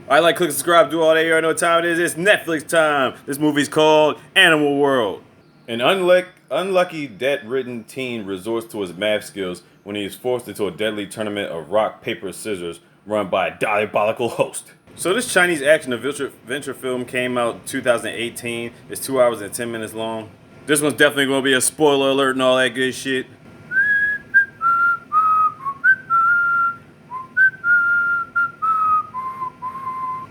I like, click, subscribe, do all that. You already know what time it is. It's Netflix time. This movie's called Animal World. An unlucky debt-ridden teen resorts to his math skills when he is forced into a deadly tournament of rock, paper, scissors run by a diabolical host. So this Chinese action adventure film came out in 2018. It's 2 hours and 10 minutes long. This one's definitely going to be a spoiler alert and all that good shit.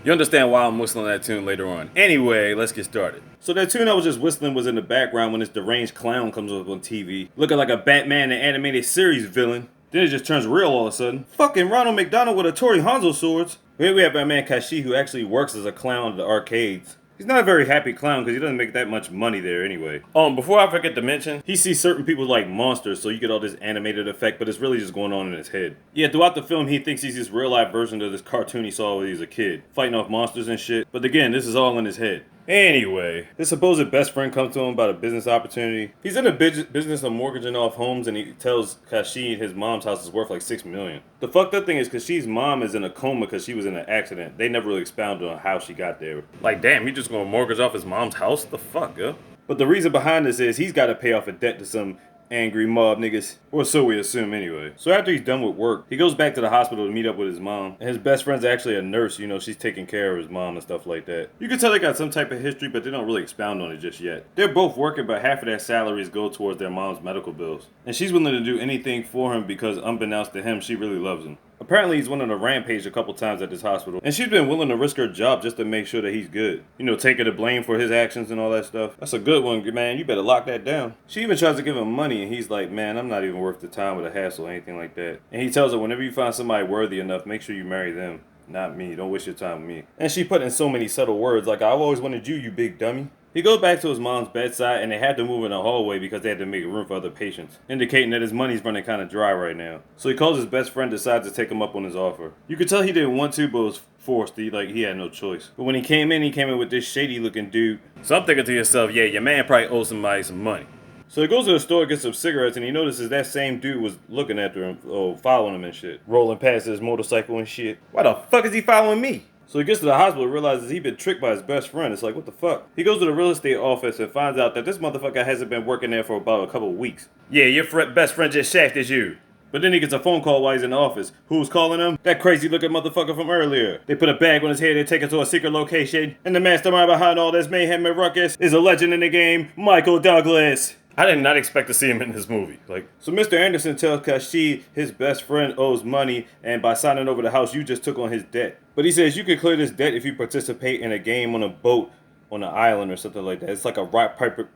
You understand why I'm whistling that tune later on. Anyway, let's get started. So that tune I was just whistling was in the background when this deranged clown comes up on TV, looking like a Batman and animated series villain. Then it just turns real all of a sudden. Fucking Ronald McDonald with a Tory Hanzo swords. Here we have my man Kaichi, who actually works as a clown at the arcades. He's not a very happy clown because he doesn't make that much money there anyway. Before I forget to mention, he sees certain people like monsters, so you get all this animated effect, but it's really just going on in his head. Yeah, throughout the film, he thinks he's this real life version of this cartoon he saw when he was a kid, fighting off monsters and shit. But again, this is all in his head. Anyway, his supposed best friend comes to him about a business opportunity. He's in a business of mortgaging off homes, and he tells Kaichi his mom's house is worth like $6 million. The fucked up thing is Kaishi's mom is in a coma because she was in an accident. They never really expounded on how she got there. Like, damn, he just gonna mortgage off his mom's house? The fuck, yo? But the reason behind this is he's got to pay off a debt to some angry mob niggas, or so we assume anyway. So after he's done with work, he goes back to the hospital to meet up with his mom, and his best friend's actually a nurse. You know, she's taking care of his mom and stuff like that. You can tell they got some type of history, but they don't really expound on it just yet. They're both working, but half of their salaries go towards their mom's medical bills, and she's willing to do anything for him because unbeknownst to him, she really loves him. Apparently he's went on a rampage a couple times at this hospital, and she's been willing to risk her job just to make sure that he's good. You know, taking the blame for his actions and all that stuff. That's a good one, man. You better lock that down. She even tries to give him money, and he's like, man, I'm not even worth the time with a hassle or anything like that. And he tells her, whenever you find somebody worthy enough, make sure you marry them. Not me. Don't waste your time with me. And she put in so many subtle words like, I've always wanted you, you big dummy. He goes back to his mom's bedside, and they had to move in the hallway because they had to make room for other patients, indicating that his money's running kind of dry right now. So he calls his best friend, decides to take him up on his offer. You could tell he didn't want to, but was forced. He had no choice. But when he came in with this shady looking dude. So I'm thinking to yourself, yeah, your man probably owes somebody some money. So he goes to the store, gets some cigarettes, and he notices that same dude was looking after him, following him and shit. Rolling past his motorcycle and shit. Why the fuck is he following me? So he gets to the hospital and realizes he's been tricked by his best friend. It's like, what the fuck? He goes to the real estate office and finds out that this motherfucker hasn't been working there for about a couple of weeks. Yeah, your best friend just shafted you. But then he gets a phone call while he's in the office. Who's calling him? That crazy looking motherfucker from earlier. They put a bag on his head, they take him to a secret location, and the mastermind behind all this mayhem and ruckus is a legend in the game, Michael Douglas. I did not expect to see him in this movie. So Mr. Anderson tells Kaichi his best friend owes money, and by signing over the house, you just took on his debt. But he says you can clear this debt if you participate in a game on a boat on an island or something like that. It's like a rock, paper,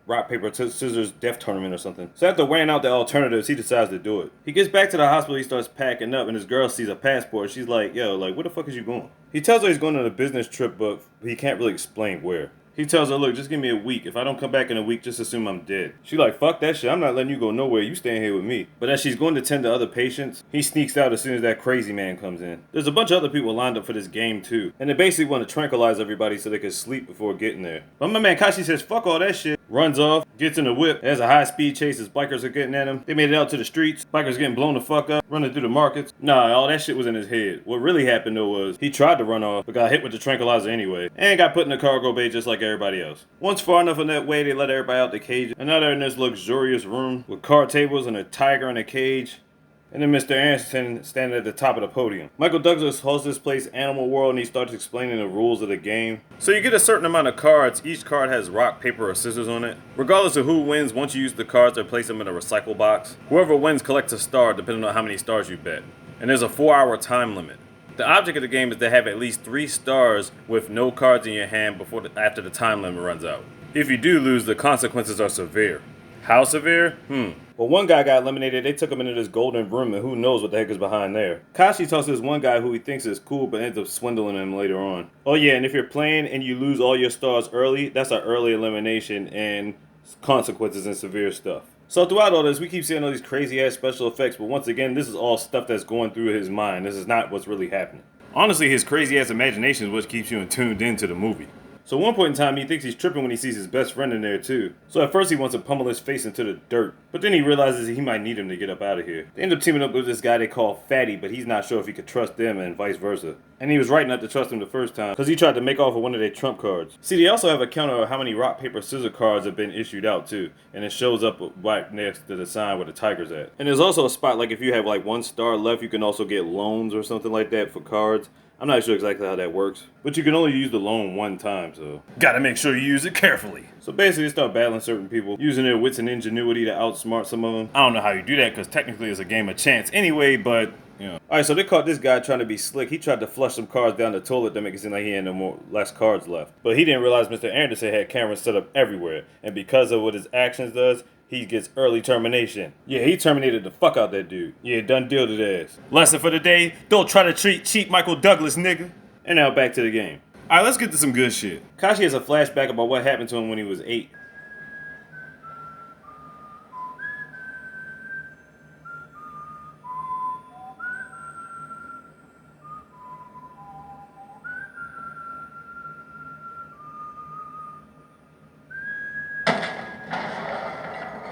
scissors death tournament or something. So after weighing out the alternatives, he decides to do it. He gets back to the hospital, he starts packing up, and his girl sees a passport. She's like, yo, where the fuck is you going? He tells her he's going on a business trip, but he can't really explain where. He tells her, look, just give me a week. If I don't come back in a week, just assume I'm dead. She like, fuck that shit. I'm not letting you go nowhere. You staying here with me. But as she's going to tend to other patients, he sneaks out as soon as that crazy man comes in. There's a bunch of other people lined up for this game too. And they basically want to tranquilize everybody so they can sleep before getting there. But my man Kaichi says, fuck all that shit. Runs off, gets in a whip, has a high-speed chase as bikers are getting at him. They made it out to the streets. Bikers getting blown the fuck up, running through the markets. Nah, all that shit was in his head. What really happened though was, he tried to run off, but got hit with the tranquilizer anyway, and got put in the cargo bay just like everybody else. Once far enough in that way, they let everybody out the cage, and now they're in this luxurious room with card tables and a tiger in a cage. And then Mr. Anderson standing at the top of the podium. Michael Douglas hosts this place Animal World, and he starts explaining the rules of the game. So you get a certain amount of cards. Each card has rock, paper, or scissors on it. Regardless of who wins, once you use the cards, they place them in a recycle box. Whoever wins collects a star, depending on how many stars you bet. And there's a 4-hour time limit. The object of the game is to have at least 3 stars with no cards in your hand after the time limit runs out. If you do lose, the consequences are severe. How severe? Well, one guy got eliminated. They took him into this golden room, and who knows what the heck is behind there. Kaichi talks to this one guy who he thinks is cool, but ends up swindling him later on. Oh yeah, and if you're playing and you lose all your stars early, that's an early elimination and consequences and severe stuff. So throughout all this, we keep seeing all these crazy-ass special effects, but once again, this is all stuff that's going through his mind. This is not what's really happening. Honestly, his crazy-ass imagination is what keeps you tuned into the movie. So at one point in time, he thinks he's tripping when he sees his best friend in there too. So at first he wants to pummel his face into the dirt, but then he realizes he might need him to get up out of here. They end up teaming up with this guy they call Fatty, but he's not sure if he could trust them and vice versa. And he was right not to trust him the first time, because he tried to make off with one of their trump cards. See, they also have a counter of how many rock, paper, scissors cards have been issued out too, and it shows up right next to the sign where the tiger's at. And there's also a spot like if you have like 1 star left, you can also get loans or something like that for cards. I'm not sure exactly how that works, but you can only use the loan 1 time, so gotta make sure you use it carefully. So basically, they start battling certain people, using their wits and ingenuity to outsmart some of them. I don't know how you do that, because technically it's a game of chance anyway, but you know. Alright, so they caught this guy trying to be slick. He tried to flush some cards down the toilet to make it seem like he had less cards left. But he didn't realize Mr. Anderson had cameras set up everywhere, and because of what his actions does, he gets early termination. Yeah, he terminated the fuck out that dude. Yeah, done deal to the ass. Lesson for the day, don't try to treat cheap Michael Douglas, nigga. And now back to the game. Alright, let's get to some good shit. Kaichi has a flashback about what happened to him when he was 8.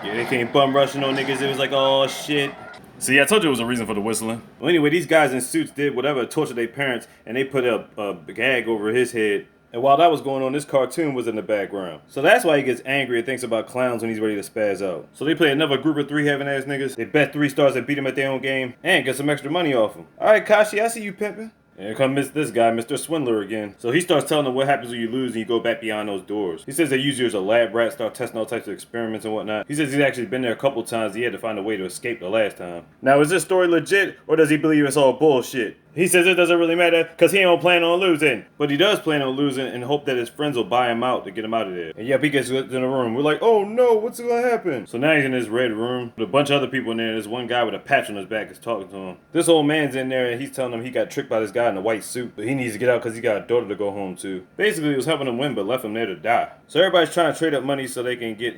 Yeah, they came bum rushing on niggas. It was like, oh shit. See, I told you it was a reason for the whistling. Well, anyway, these guys in suits did whatever to torture their parents, and they put a gag over his head. And while that was going on, this cartoon was in the background. So that's why he gets angry and thinks about clowns when he's ready to spaz out. So they play another group of 3 having ass niggas. They bet 3 stars and beat him at their own game, and get some extra money off him. Alright, Kaichi, I see you pimping. And here comes this guy, Mr. Swindler again. So he starts telling them what happens when you lose and you go back beyond those doors. He says they use you as a lab rat, start testing all types of experiments and whatnot. He says he's actually been there a couple times. He had to find a way to escape the last time. Now, is this story legit, or does he believe it's all bullshit? He says it doesn't really matter because he don't plan on losing. But he does plan on losing and hope that his friends will buy him out to get him out of there. And yep, he gets in the room. We're like, oh no, what's gonna happen? So now he's in this red room with a bunch of other people in there. There's one guy with a patch on his back is talking to him. This old man's in there and he's telling him he got tricked by this guy in a white suit. But he needs to get out because he got a daughter to go home to. Basically, he was helping him win but left him there to die. So everybody's trying to trade up money so they can get,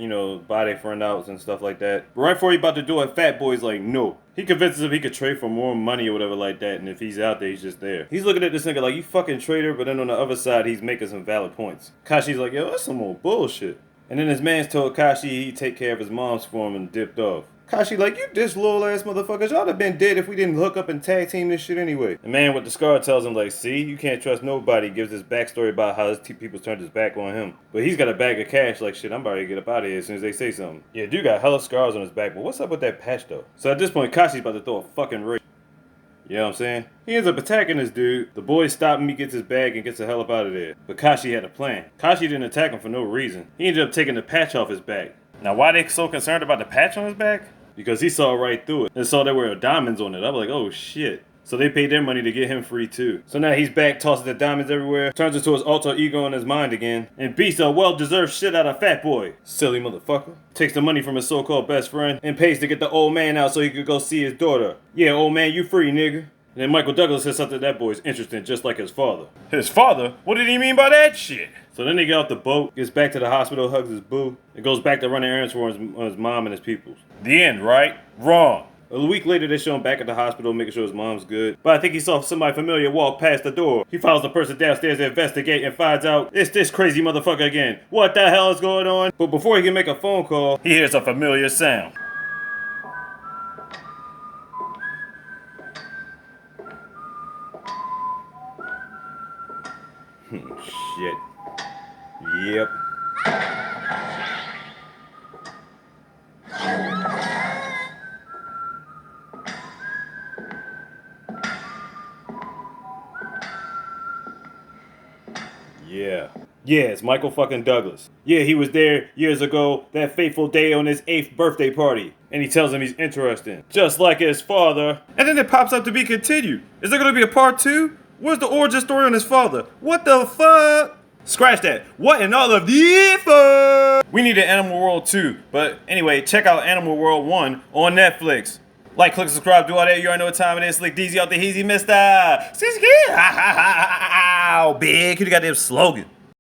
buy their friend out and stuff like that. But right before he's about to do it, Fat Boy's like, no. He convinces him he could trade for more money or whatever like that, and if he's out there, he's just there. He's looking at this nigga like, you fucking traitor, but then on the other side, he's making some valid points. Kaishi's like, yo, that's some old bullshit. And then his man's told Kaichi he'd take care of his mom's for him and dipped off. Kaichi like, you dish little ass motherfuckers, y'all have been dead if we didn't hook up and tag team this shit anyway. The man with the scar tells him like, see, you can't trust nobody, gives this backstory about how his people turned his back on him. But he's got a bag of cash like, shit, I'm about to get up out of here as soon as they say something. Yeah, dude got hella scars on his back, but what's up with that patch though? So at this point, Kaichi's about to throw a fucking raid. You know what I'm saying? He ends up attacking this dude. The boys stop him, he gets his bag and gets the hell up out of there. But Kaichi had a plan. Kaichi didn't attack him for no reason. He ended up taking the patch off his back. Now why they so concerned about the patch on his back? Because he saw right through it and saw there were diamonds on it. I was like, oh shit. So they paid their money to get him free too. So now he's back, tosses the diamonds everywhere, turns into his alter ego in his mind again, and beats a well-deserved shit out of Fat Boy. Silly motherfucker. Takes the money from his so-called best friend and pays to get the old man out so he could go see his daughter. Yeah, old man, you free, nigga. And then Michael Douglas says something that boy's interesting, just like his father. His father? What did he mean by that shit? So then they get off the boat, gets back to the hospital, hugs his boo, and goes back to running errands for his mom and his peoples. The end, right? Wrong. A week later, they show him back at the hospital, making sure his mom's good. But I think he saw somebody familiar walk past the door. He follows the person downstairs to investigate and finds out it's this crazy motherfucker again. What the hell is going on? But before he can make a phone call, he hears a familiar sound. Shit. Yep. Yeah, it's Michael fucking Douglas. Yeah, he was there years ago, that fateful day on his 8th birthday party. And he tells him he's interesting. Just like his father. And then it pops up to be continued. Is there gonna be a part 2? Where's the origin story on his father? What the fuck? Scratch that. What in all of the fuck? We need an Animal World 2. But anyway, check out Animal World 1 on Netflix. Like, click, subscribe, do all that. You already know what time it is. Slick DZ out the Heezy, mister. Big, who got them slogan?